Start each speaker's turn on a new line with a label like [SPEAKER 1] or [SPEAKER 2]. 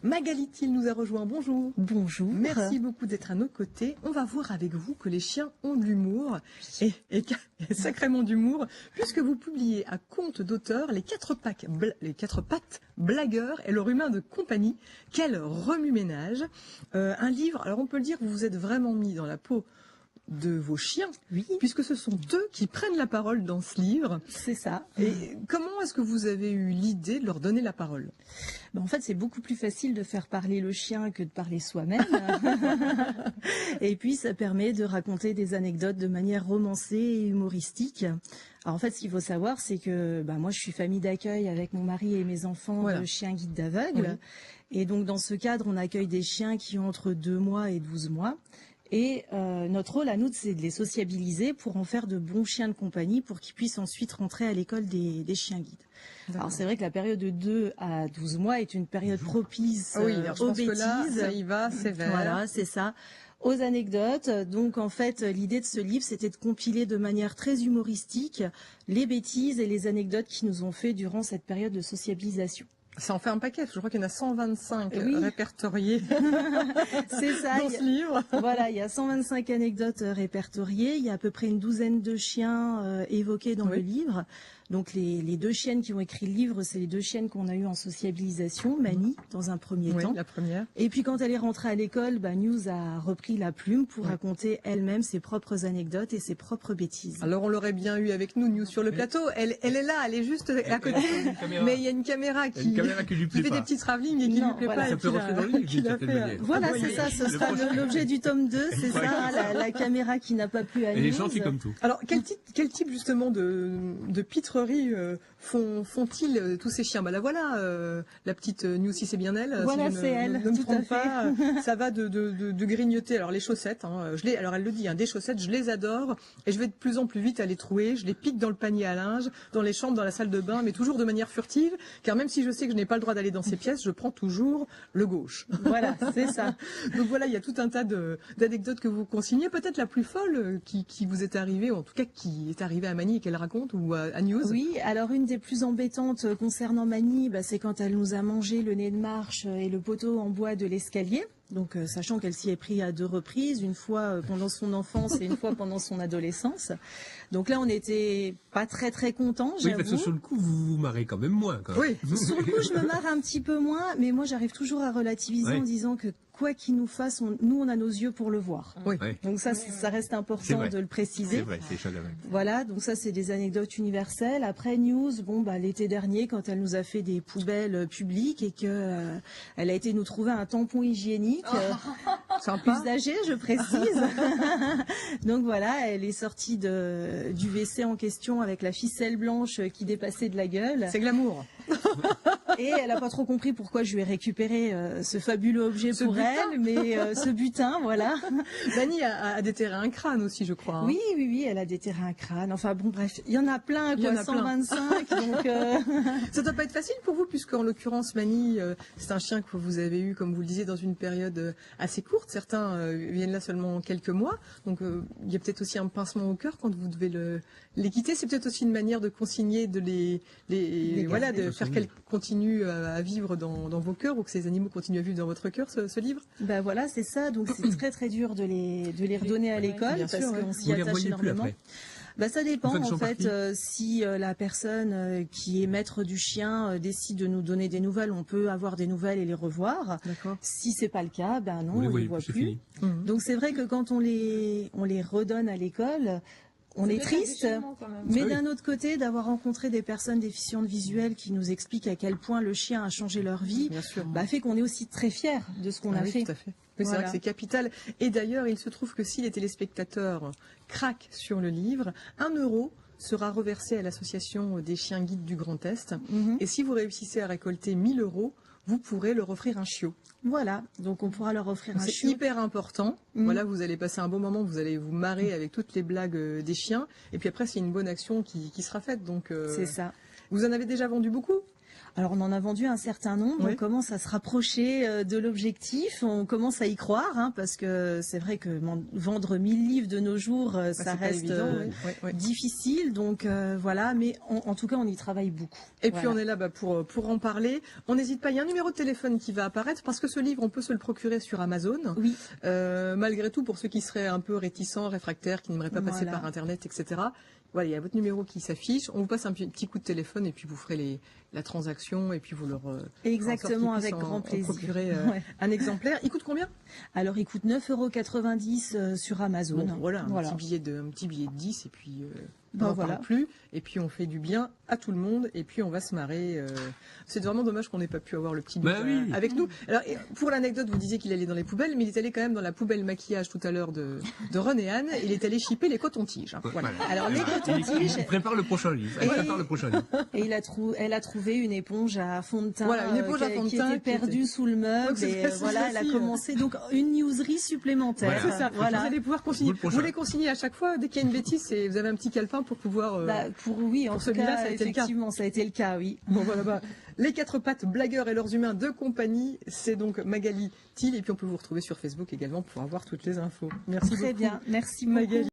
[SPEAKER 1] Magali Thiel nous a rejoint, bonjour.
[SPEAKER 2] Bonjour.
[SPEAKER 1] Merci beaucoup d'être à nos côtés. On va voir avec vous que les chiens ont de l'humour, et sacrément d'humour, puisque vous publiez à compte d'auteur les quatre pattes blagueurs et leur humain de compagnie. Quel remue-ménage. Un livre, alors on peut le dire, vous vous êtes vraiment mis dans la peau de vos chiens,
[SPEAKER 2] oui,
[SPEAKER 1] puisque ce sont eux qui prennent la parole dans ce livre.
[SPEAKER 2] C'est ça.
[SPEAKER 1] Et comment est-ce que vous avez eu l'idée de leur donner la parole?
[SPEAKER 2] En fait, c'est beaucoup plus facile de faire parler le chien que de parler soi-même. Et puis, ça permet de raconter des anecdotes de manière romancée et humoristique. Alors, en fait, ce qu'il faut savoir, c'est que moi, je suis famille d'accueil avec mon mari et mes enfants de chiens guides d'aveugles. Oui. Et donc, dans ce cadre, on accueille des chiens qui ont entre 2 mois et 12 mois. Et notre rôle à nous, c'est de les sociabiliser pour en faire de bons chiens de compagnie pour qu'ils puissent ensuite rentrer à l'école des chiens guides. Alors c'est vrai que la période de 2 à 12 mois est une période propice aux bêtises. Que là,
[SPEAKER 1] ça y va, sévère.
[SPEAKER 2] Voilà, c'est ça. Aux anecdotes. Donc en fait, l'idée de ce livre, c'était de compiler de manière très humoristique les bêtises et les anecdotes qui nous ont fait durant cette période de sociabilisation.
[SPEAKER 1] Ça en fait un paquet, je crois qu'il y en a 125 répertoriés
[SPEAKER 2] c'est ça,
[SPEAKER 1] dans ce livre.
[SPEAKER 2] Voilà, il y a 125 anecdotes répertoriées, il y a à peu près une douzaine de chiens évoqués dans le livre. Donc les 2 chiennes qui ont écrit le livre, c'est les 2 chiennes qu'on a eues en sociabilisation, Mani dans un premier temps.
[SPEAKER 1] La première.
[SPEAKER 2] Et puis quand elle est rentrée à l'école, News a repris la plume pour raconter elle-même ses propres anecdotes et ses propres bêtises.
[SPEAKER 1] Alors on l'aurait bien eu avec nous, News sur le plateau. Elle est là, elle est juste à côté. Mais il y a une caméra qui fait des petits travelling et qui lui plaît pas.
[SPEAKER 3] Ça peut rentrer dans le livre.
[SPEAKER 2] Voilà, c'est ça, ce sera l'objet du tome 2, c'est ça, la caméra qui n'a pas plu à News.
[SPEAKER 3] Elle est gentille comme tout.
[SPEAKER 1] Alors quel type justement de pitrerie font-ils tous ces chiens? Là voilà, la petite News, si c'est bien elle.
[SPEAKER 2] Voilà,
[SPEAKER 1] si
[SPEAKER 2] c'est elle,
[SPEAKER 1] ne me
[SPEAKER 2] tout
[SPEAKER 1] trompe
[SPEAKER 2] à
[SPEAKER 1] pas,
[SPEAKER 2] fait.
[SPEAKER 1] ça va de grignoter. Alors les chaussettes, alors elle le dit, des chaussettes, je les adore et je vais de plus en plus vite à les trouver. Je les pique dans le panier à linge, dans les chambres, dans la salle de bain, mais toujours de manière furtive, car même si je sais que je n'ai pas le droit d'aller dans ces pièces, je prends toujours le gauche.
[SPEAKER 2] Voilà, c'est ça.
[SPEAKER 1] Donc voilà, il y a tout un tas d'anecdotes que vous consignez. Peut-être la plus folle qui vous est arrivée, ou en tout cas qui est arrivée à Mani et qu'elle raconte, ou à News.
[SPEAKER 2] Oui, alors une des plus embêtantes concernant Mani, c'est quand elle nous a mangé le nez de marche et le poteau en bois de l'escalier. Donc, sachant qu'elle s'y est pris à 2 reprises, une fois pendant son enfance et une fois pendant son adolescence. Donc là, on n'était pas très contents, j'avoue.
[SPEAKER 3] Oui, parce que sur le coup, vous vous marrez quand même moins.
[SPEAKER 2] Oui, sur le coup, je me marre un petit peu moins, mais moi, j'arrive toujours à relativiser en disant que quoi qu'il nous fasse, nous, on a nos yeux pour le voir.
[SPEAKER 1] Oui.
[SPEAKER 2] Donc ça reste important de le préciser.
[SPEAKER 3] C'est vrai, c'est chaud.
[SPEAKER 2] Voilà, donc ça, c'est des anecdotes universelles. Après, News, l'été dernier, quand elle nous a fait des poubelles publiques et que elle a été nous trouver un tampon hygiénique. Usagé, je précise. Donc voilà, elle est sortie du WC en question avec la ficelle blanche qui dépassait de la gueule.
[SPEAKER 1] C'est glamour.
[SPEAKER 2] Et elle n'a pas trop compris pourquoi je lui ai récupéré ce fabuleux objet pour elle, mais ce butin, voilà.
[SPEAKER 1] Mani a déterré un crâne aussi, je crois.
[SPEAKER 2] Oui, elle a déterré un crâne. Enfin bon, bref, il y en a plein, 125. Donc
[SPEAKER 1] ça doit pas être facile pour vous, puisque en l'occurrence, Mani, c'est un chien que vous avez eu, comme vous le disiez, dans une période assez courte. Certains viennent là seulement quelques mois. Donc il y a peut-être aussi un pincement au cœur quand vous devez les quitter. C'est peut-être aussi une manière de consigner, de de faire qu'elles continuent à vivre dans vos cœurs, ou que ces animaux continuent à vivre dans votre cœur, ce livre.
[SPEAKER 2] Voilà, c'est ça. Donc c'est très dur de les redonner à l'école parce qu'on s'y attache énormément. Ça dépend en fait si la personne qui est maître du chien décide de nous donner des nouvelles, on peut avoir des nouvelles et les revoir. Si c'est pas le cas, non, on les voit plus. Donc c'est vrai que quand on les redonne à l'école, on est triste, mais d'un autre côté, d'avoir rencontré des personnes déficientes visuelles qui nous expliquent à quel point le chien a changé leur vie, fait qu'on est aussi très fiers de ce qu'on a fait.
[SPEAKER 1] Tout à fait. Oui, c'est vrai que c'est capital. Et d'ailleurs, il se trouve que si les téléspectateurs craquent sur le livre, 1 euro sera reversé à l'association des chiens guides du Grand Est. Et si vous réussissez à récolter 1 000 euros, vous pourrez leur offrir un chiot.
[SPEAKER 2] Voilà, donc on pourra leur offrir un chiot.
[SPEAKER 1] C'est hyper important. Voilà, vous allez passer un bon moment, vous allez vous marrer avec toutes les blagues des chiens. Et puis après, c'est une bonne action qui sera faite. Donc,
[SPEAKER 2] c'est ça.
[SPEAKER 1] Vous en avez déjà vendu beaucoup ?
[SPEAKER 2] Alors on en a vendu un certain nombre,
[SPEAKER 1] Oui.
[SPEAKER 2] on commence à se rapprocher de l'objectif, on commence à y croire, hein, parce que c'est vrai que vendre 1000 livres de nos jours, ça
[SPEAKER 1] C'est pas
[SPEAKER 2] reste
[SPEAKER 1] évident, oui.
[SPEAKER 2] difficile, donc voilà, mais en tout cas on y travaille beaucoup.
[SPEAKER 1] Et puis
[SPEAKER 2] Voilà.
[SPEAKER 1] on est là pour en parler. On n'hésite pas, il y a un numéro de téléphone qui va apparaître parce que ce livre, on peut se le procurer sur Amazon.
[SPEAKER 2] Oui.
[SPEAKER 1] Malgré tout, pour ceux qui seraient un peu réticents, réfractaires, qui n'aimeraient pas passer
[SPEAKER 2] Voilà.
[SPEAKER 1] par Internet, etc. Voilà, il y a votre numéro qui s'affiche. On vous passe un petit coup de téléphone et puis vous ferez la transaction et puis vous leur
[SPEAKER 2] Exactement,
[SPEAKER 1] en sorte qu'ils
[SPEAKER 2] avec
[SPEAKER 1] puissent
[SPEAKER 2] grand
[SPEAKER 1] en
[SPEAKER 2] plaisir.
[SPEAKER 1] procurer
[SPEAKER 2] Ouais.
[SPEAKER 1] un exemplaire. Il coûte combien?
[SPEAKER 2] Alors il coûte 9,90 € sur Amazon.
[SPEAKER 1] Bon, voilà, un petit billet de 10 et puis
[SPEAKER 2] Ben
[SPEAKER 1] on n'en
[SPEAKER 2] voilà.
[SPEAKER 1] parle plus. Et puis on fait du bien à tout le monde et puis on va se marrer. C'est vraiment dommage qu'on n'ait pas pu avoir le petit
[SPEAKER 3] Bah
[SPEAKER 1] livre
[SPEAKER 3] oui.
[SPEAKER 1] avec nous. Alors pour l'anecdote, vous disiez qu'il allait dans les poubelles, mais il est allé quand même dans la poubelle maquillage tout à l'heure de Ron et Anne. Il est allé chipper les cotons-tiges. Hein. Voilà.
[SPEAKER 2] Alors les cotons-tiges,
[SPEAKER 3] Il prépare le prochain livre.
[SPEAKER 2] Et-
[SPEAKER 3] Elle prépare le prochain livre.
[SPEAKER 2] et elle a trouvé une éponge à fond de teint,
[SPEAKER 1] Voilà, une éponge à fond de
[SPEAKER 2] qui
[SPEAKER 1] teint
[SPEAKER 2] était perdue
[SPEAKER 1] qui
[SPEAKER 2] sous le
[SPEAKER 1] Donc,
[SPEAKER 2] meuble,
[SPEAKER 1] c'est
[SPEAKER 2] et
[SPEAKER 1] facile
[SPEAKER 2] voilà, elle a
[SPEAKER 1] aussi,
[SPEAKER 2] commencé donc une newserie supplémentaire.
[SPEAKER 3] Voilà.
[SPEAKER 1] C'est ça.
[SPEAKER 2] Voilà.
[SPEAKER 1] Vous allez pouvoir consigner.
[SPEAKER 3] Vous le prochain.
[SPEAKER 1] Vous les consignez à chaque fois dès qu'il y a une bêtise. Et vous avez un petit calepin pour pouvoir.
[SPEAKER 2] Bah, oui, en
[SPEAKER 1] pour
[SPEAKER 2] tout
[SPEAKER 1] celui-là,
[SPEAKER 2] cas,
[SPEAKER 1] ça a été le cas.
[SPEAKER 2] effectivement, ça a été le cas, oui.
[SPEAKER 1] Bon voilà, les quatre pattes blagueurs et leurs humains de compagnie, c'est donc Magali Thiel et puis on peut vous retrouver sur Facebook également pour avoir toutes les infos. Merci
[SPEAKER 2] Très
[SPEAKER 1] beaucoup.
[SPEAKER 2] bien, merci beaucoup.
[SPEAKER 1] Magali.